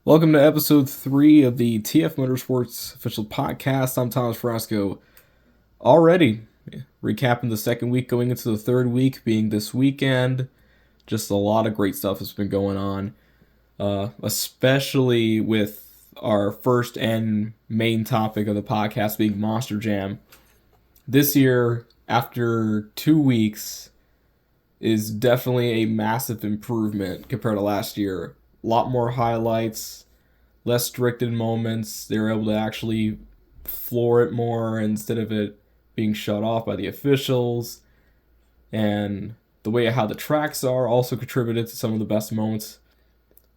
Welcome to episode 3 of the TF Motorsports official podcast. I'm Thomas Frasco. Already recapping the second week, going into the third week, being this weekend. Just a lot of great stuff has been going on, especially with our first and main topic of the podcast being Monster Jam. This year, after 2 weeks, is definitely a massive improvement compared to last year. A lot more highlights, less restricted moments. They were able to actually floor it more instead of it being shut off by the officials. And the way how the tracks are also contributed to some of the best moments.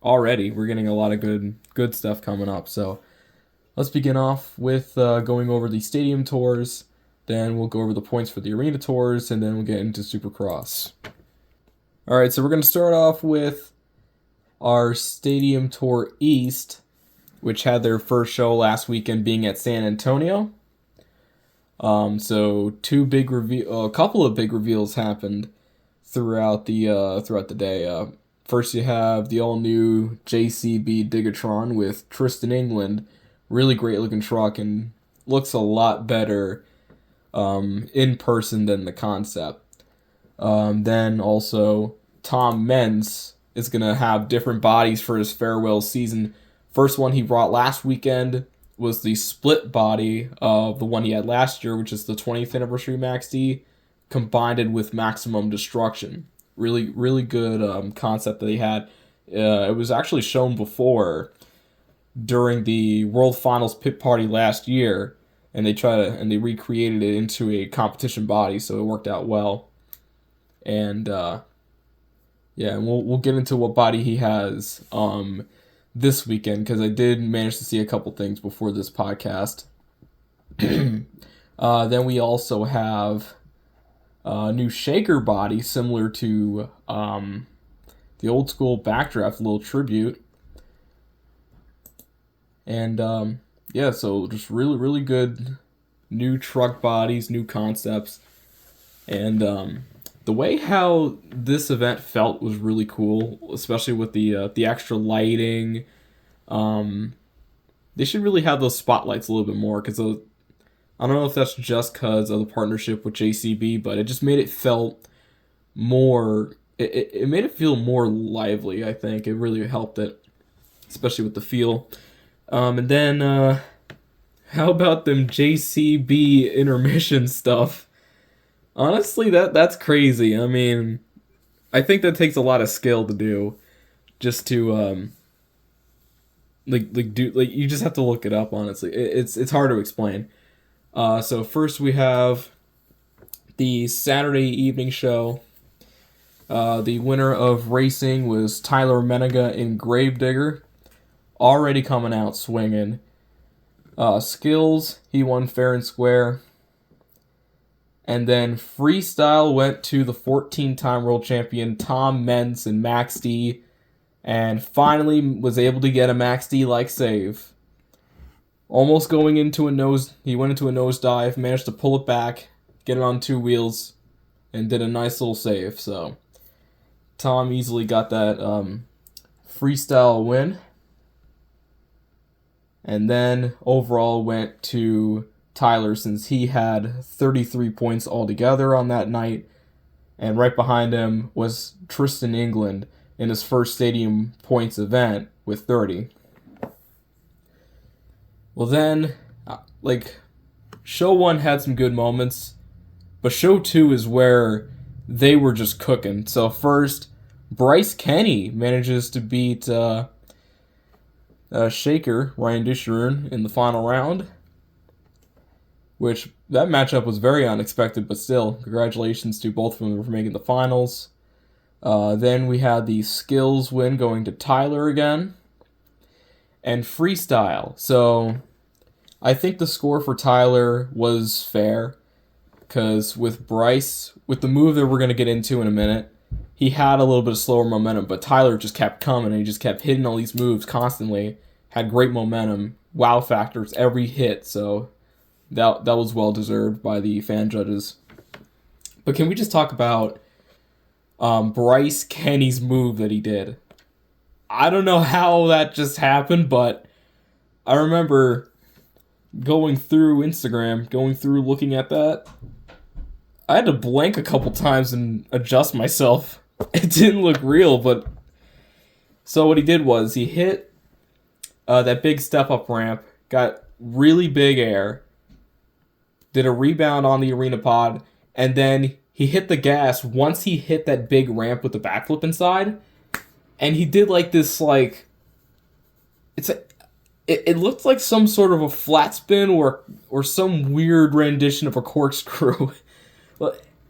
Already, we're getting a lot of good stuff coming up. So let's begin off with going over the stadium tours. Then we'll go over the points for the arena tours, and then we'll get into Supercross. All right, so we're going to start off with our Stadium Tour East, which had their first show last weekend being at San Antonio. So a couple of big reveals happened throughout the day. First, you have the all-new JCB Digatron with Tristan England, really great looking truck and looks a lot better in person than the concept. Then also Tom Meents is going to have different bodies for his farewell season. First one he brought last weekend was the split body of the one he had last year, which is the 20th anniversary Max D, combined with Maximum Destruction. Really, really good concept that they had. It was actually shown before during the World Finals pit party last year, and they recreated it into a competition body, so it worked out well. And and we'll get into what body he has this weekend, because I did manage to see a couple things before this podcast. Then we also have a new shaker body similar to the old school Backdraft, little tribute. And so just really, really good new truck bodies, new concepts. And the way how this event felt was really cool, especially with the extra lighting. They should really have those spotlights a little bit more, because I don't know if that's just because of the partnership with JCB, but it just made it felt more. It made it feel more lively. I think it really helped it, especially with the feel. And then how about them JCB intermission stuff? Honestly, that's crazy. I mean, I think that takes a lot of skill to do, just to you just have to look it up. Honestly, it's hard to explain. So first we have the Saturday evening show. The winner of racing was Tyler Menega in Gravedigger, already coming out swinging. Skills, he won fair and square. And then freestyle went to the 14-time world champion Tom Meents and Max D, and finally was able to get a Max D-like save. Almost going into he went into a nosedive, managed to pull it back, get it on two wheels, and did a nice little save. So Tom easily got that freestyle win. And then overall went to Tyler, since he had 33 points altogether on that night, and right behind him was Tristan England in his first stadium points event with 30. Well then, show 1 had some good moments, but show 2 is where they were just cooking. So first, Bryce Kenny manages to beat Shaker, Ryan Disharoon, in the final round, which that matchup was very unexpected, but still, congratulations to both of them for making the finals. Then we had the skills win going to Tyler again, and freestyle. So I think the score for Tyler was fair, because with Bryce, with the move that we're going to get into in a minute, he had a little bit of slower momentum, but Tyler just kept coming, and he just kept hitting all these moves constantly, had great momentum, wow factors every hit, so that was well deserved by the fan judges. But can we just talk about Bryce Kenny's move that he did? I don't know how that just happened, but I remember going through Instagram, going through looking at that. I had to blank a couple times and adjust myself. It didn't look real, but so what he did was he hit that big step up ramp, got really big air, did a rebound on the arena pod, and then he hit the gas once he hit that big ramp with the backflip inside, and he did like this it looked like some sort of a flat spin or some weird rendition of a corkscrew.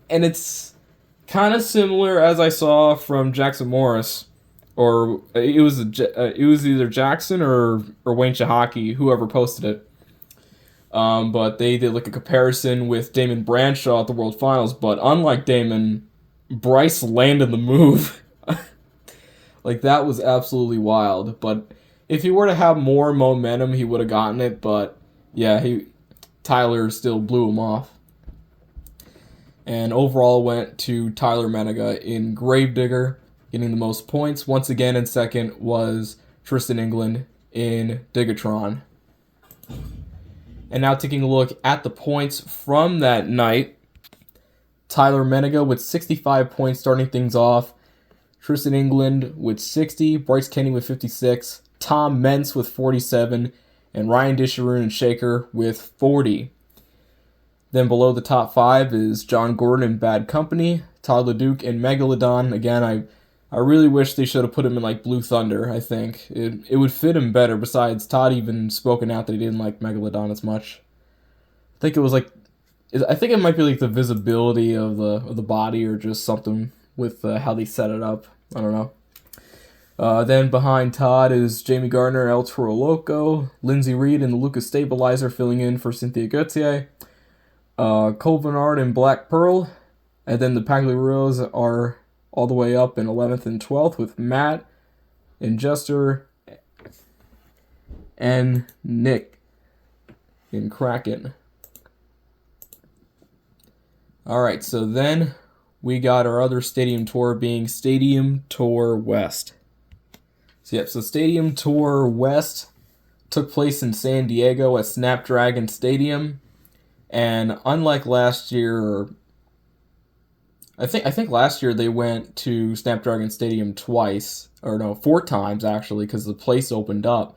And it's kind of similar as I saw from Jackson Morris, or it was either Jackson or Wayne Shahaki, whoever posted it. But they did like a comparison with Damon Branshaw at the World Finals, but unlike Damon, Bryce landed the move. Like, that was absolutely wild. But if he were to have more momentum, he would have gotten it. But yeah, Tyler still blew him off. And overall went to Tyler Menega in Gravedigger, getting the most points. Once again, in second was Tristan England in Digatron. And now taking a look at the points from that night. Tyler Menega with 65 points starting things off. Tristan England with 60. Bryce Kenny with 56. Tom Mentz with 47. And Ryan Disharoon and Shaker with 40. Then below the top 5 is John Gordon and Bad Company. Todd LeDuc and Megalodon. Again, I really wish they should have put him in like Blue Thunder, I think. It would fit him better. Besides, Todd even spoken out that he didn't like Megalodon as much. I think it might be like the visibility of the body or just something with how they set it up. I don't know. Then behind Todd is Jamie Gardner, El Toro Loco, Lindsay Reed, and the Lucas Stabilizer filling in for Cynthia Gauthier. Cole Bernard and Black Pearl. And then the Pagliarulos are all the way up in 11th and 12th with Matt and Jester and Nick in Kraken. Alright, so then we got our other Stadium Tour being Stadium Tour West. So Stadium Tour West took place in San Diego at Snapdragon Stadium. And unlike last year, I think last year they went to Snapdragon Stadium twice, or no, 4 times actually, because the place opened up.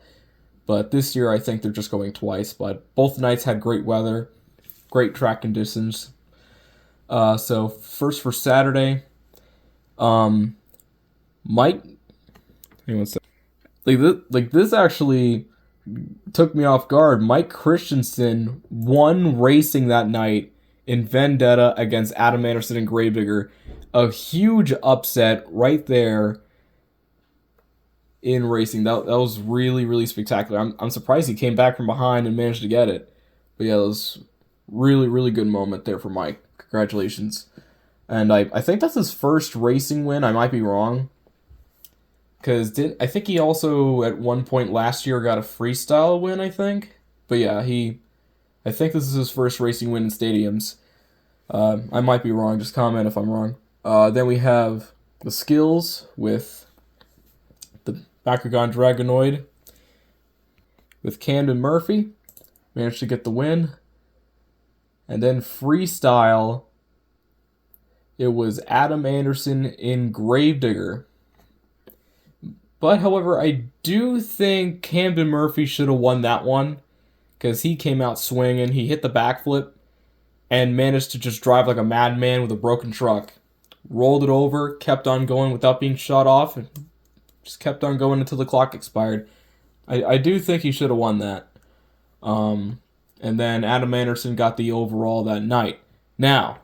But this year I think they're just going twice. But both nights had great weather, great track conditions. So first for Saturday, Mike, this actually took me off guard. Mike Christensen won racing that night in Vendetta against Adam Anderson and Gravedigger. A huge upset right there in racing. That was really, really spectacular. I'm surprised he came back from behind and managed to get it. But yeah, it was really, really good moment there for Mike. Congratulations. And I think that's his first racing win. I might be wrong. Because I think he also, at one point last year, got a freestyle win, I think. But yeah, I think this is his first racing win in stadiums. I might be wrong, just comment if I'm wrong. Then we have the skills with the Bakugan Dragonoid with Camden Murphy. Managed to get the win. And then freestyle, it was Adam Anderson in Gravedigger. But, however, I do think Camden Murphy should have won that one, because he came out swinging, he hit the backflip, and managed to just drive like a madman with a broken truck. Rolled it over, kept on going without being shut off, and just kept on going until the clock expired. I do think he should have won that. And then Adam Anderson got the overall that night. Now,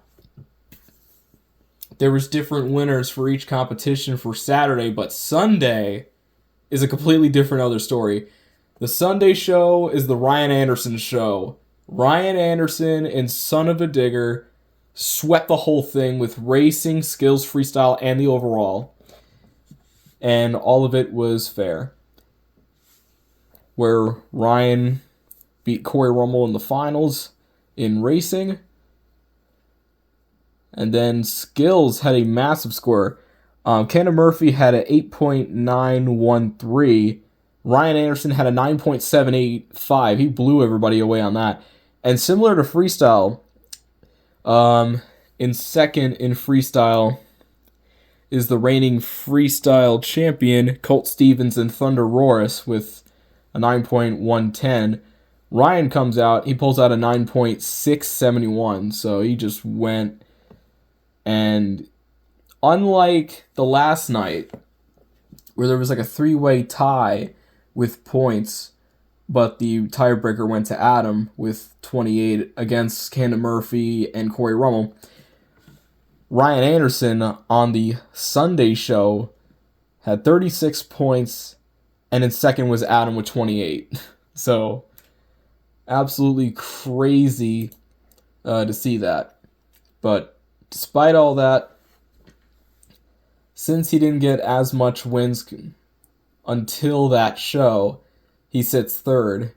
there was different winners for each competition for Saturday, but Sunday is a completely different other story. The Sunday show is the Ryan Anderson show. Ryan Anderson and Son of a Digger swept the whole thing with racing, skills, freestyle, and the overall. And all of it was fair. Where Ryan beat Corey Rummel in the finals in racing. And then Skills had a massive score. Cannon Murphy had an 8.913. Ryan Anderson had a 9.785. He blew everybody away on that. And similar to freestyle, in second in freestyle is the reigning freestyle champion, Colt Stevens and Thunder Roaris, with a 9.110. Ryan comes out, he pulls out a 9.671, so he just went. And unlike the last night, where there was like a three-way tie with points, but the tiebreaker went to Adam with 28 against Cannon Murphy and Corey Rummel, Ryan Anderson on the Sunday show had 36 points, and in second was Adam with 28. So, absolutely crazy to see that. But despite all that, since he didn't get as much wins until that show, he sits third.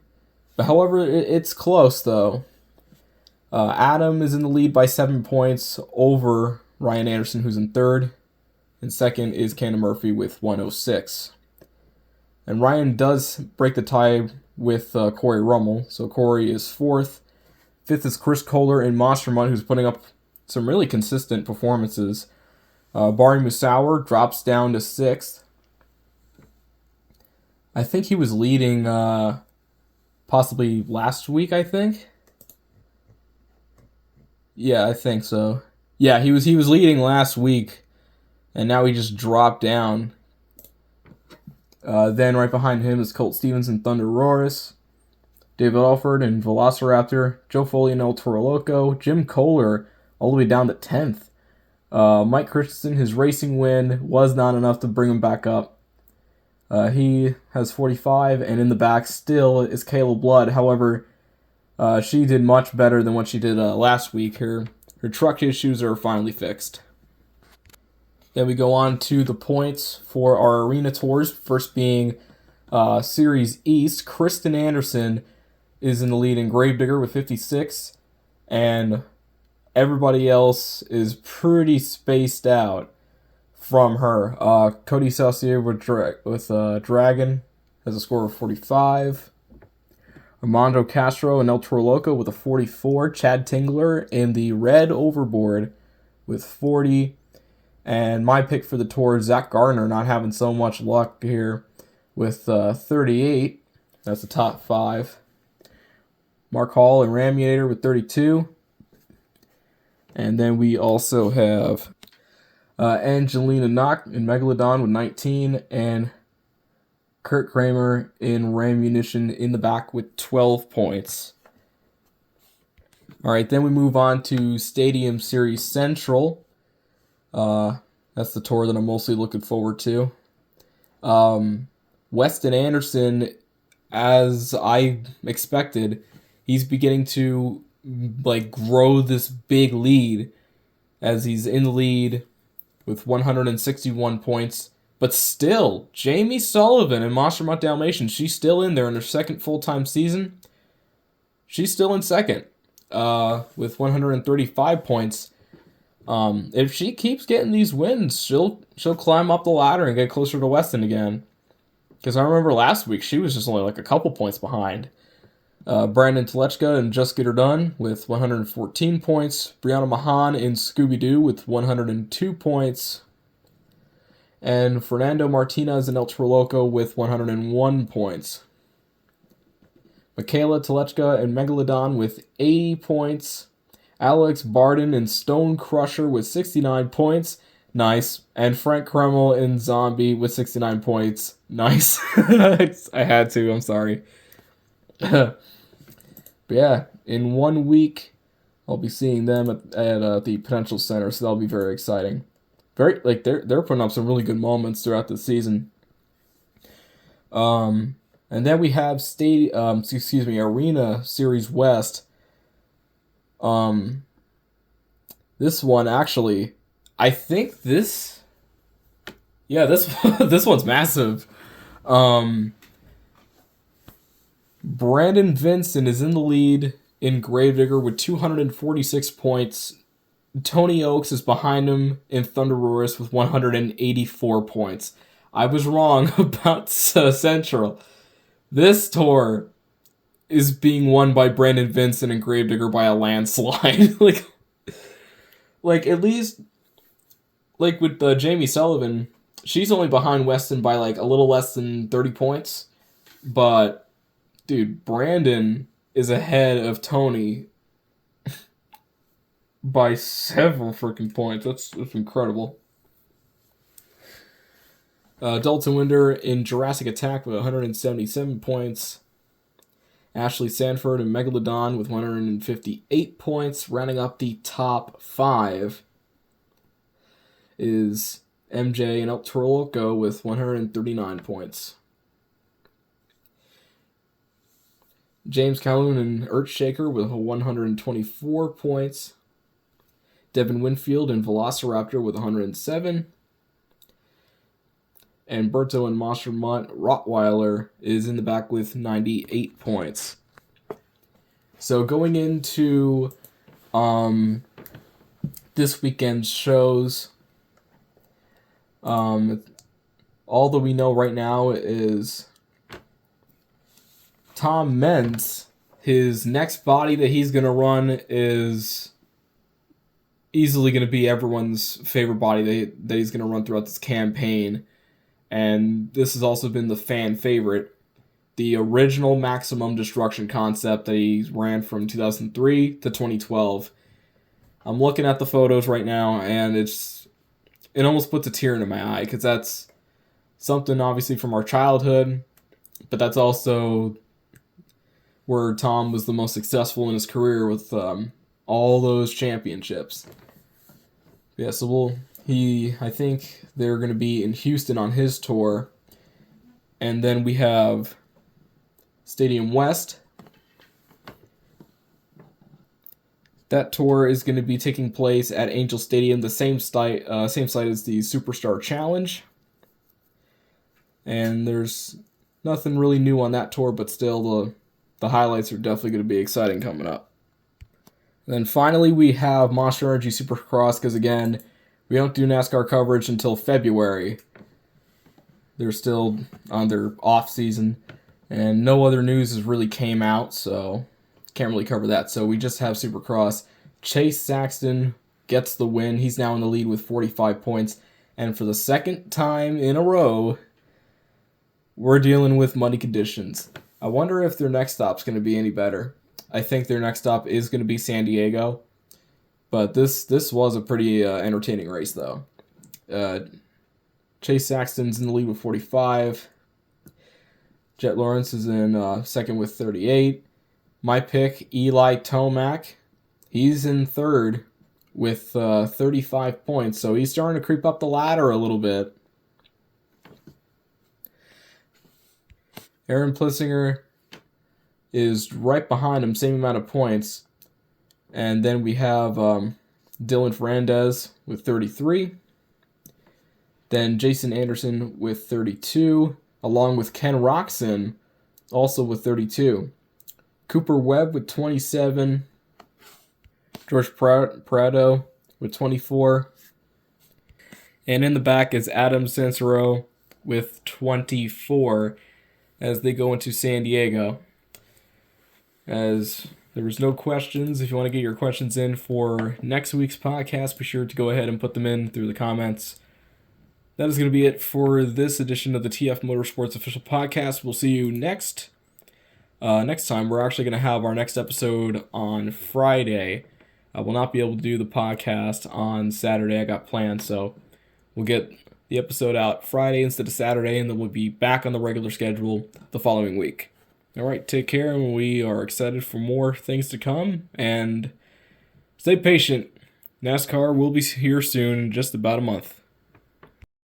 But however, it's close, though. Adam is in the lead by 7 points over Ryan Anderson, who's in third. And second is Cannon Murphy with 106. And Ryan does break the tie with Corey Rummel. So Corey is fourth. Fifth is Chris Kohler in Monster Jam, who's putting up some really consistent performances. Barry Musauer drops down to sixth. I think he was leading possibly last week, I think. Yeah, I think so. Yeah, he was leading last week, and now he just dropped down. Then right behind him is Colt Stevens and Thunder Roaris, David Alford and Velociraptor, Joe Foley and El Toro Loco, Jim Kohler all the way down to 10th. Mike Christensen, his racing win was not enough to bring him back up. He has 45, and in the back still is Kayla Blood. However, she did much better than what she did last week. Her truck issues are finally fixed. Then we go on to the points for our arena tours. First being Series East. Kristen Anderson is in the lead in Gravedigger with 56, and everybody else is pretty spaced out from her. Cody Saucier with Dragon has a score of 45. Armando Castro and El Toro Loco with a 44. Chad Tingler in the red overboard with 40. And my pick for the tour, Zach Gardner, not having so much luck here with 38. That's the top 5. Mark Hall and Raminator with 32. And then we also have Angelina Knock in Megalodon with 19. And Kurt Kramer in Ramunition in the back with 12 points. All right, then we move on to Stadium Series Central. That's the tour that I'm mostly looking forward to. Weston Anderson, as I expected, he's beginning to grow this big lead as he's in the lead with 161 points. But still, Jamie Sullivan in Monster Jam Dalmatian, she's still in there in her second full-time season. She's still in second with 135 points. If she keeps getting these wins, she'll climb up the ladder and get closer to Weston again. Because I remember last week she was just only a couple points behind. Brandon Telechka and Just Get Her Done with 114 points. Brianna Mahan in Scooby-Doo with 102 points. And Fernando Martinez and El Toro Loco with 101 points. Michaela Telechka and Megalodon with 80 points. Alex Barden and Stone Crusher with 69 points. Nice. And Frank Kreml and Zombie with 69 points. Nice. I had to, I'm sorry. But yeah, in 1 week, I'll be seeing them at the Potential Center, so that'll be very exciting. They're putting up some really good moments throughout the season. And then we have Arena Series West. This one actually, I think this one's massive. Brandon Vincent is in the lead in Gravedigger with 246 points. Tony Oaks is behind him in Thunder Roars with 184 points. I was wrong about Central. This tour is being won by Brandon Vincent and Gravedigger by a landslide. like at least like with Jamie Sullivan, she's only behind Weston by like a little less than 30 points. But dude, Brandon is ahead of Tony by several freaking points. That's incredible. Dalton Winder in Jurassic Attack with 177 points. Ashley Sanford and Megalodon with 158 points. Rounding up the top 5 is MJ and El Toro with 139 points. James Calhoun and Earthshaker with 124 points. Devin Winfield and Velociraptor with 107. And Berto and Monster Mutt Rottweiler is in the back with 98 points. So going into this weekend's shows, all that we know right now is Tom Meents, his next body that he's going to run is easily going to be everyone's favorite body that he's going to run throughout this campaign. And this has also been the fan favorite. The original Maximum Destruction concept that he ran from 2003 to 2012. I'm looking at the photos right now, and it almost puts a tear into my eye, because that's something obviously from our childhood, but that's also where Tom was the most successful in his career with all those championships. Yeah, so I think they're going to be in Houston on his tour. And then we have Stadium West. That tour is going to be taking place at Angel Stadium, the same site as the Superstar Challenge. And there's nothing really new on that tour, but still the highlights are definitely going to be exciting coming up. Then finally we have Monster Energy Supercross, because again, we don't do NASCAR coverage until February. They're still on their off season, and no other news has really came out, so can't really cover that. So we just have Supercross. Chase Saxton gets the win. He's now in the lead with 45 points, and for the second time in a row, we're dealing with muddy conditions. I wonder if their next stop's going to be any better. I think their next stop is going to be San Diego. But this was a pretty entertaining race, though. Chase Saxton's in the lead with 45. Jet Lawrence is in second with 38. My pick, Eli Tomac, he's in third with 35 points. So he's starting to creep up the ladder a little bit. Aaron Plissinger is right behind him, same amount of points. And then we have Dylan Ferrandez with 33. Then Jason Anderson with 32, along with Ken Roxon, also with 32. Cooper Webb with 27. George Prado with 24. And in the back is Adam Censero with 24 as they go into San Diego. As there was no questions. If you want to get your questions in for next week's podcast, be sure to go ahead and put them in through the comments. That is going to be it for this edition of the TF Motorsports official podcast. We'll see you next time. We're actually going to have our next episode on Friday. I will not be able to do the podcast on Saturday. I got plans, so we'll get the episode out Friday instead of Saturday, and then we'll be back on the regular schedule the following week. All right, take care, and we are excited for more things to come, and stay patient. NASCAR will be here soon, in just about a month.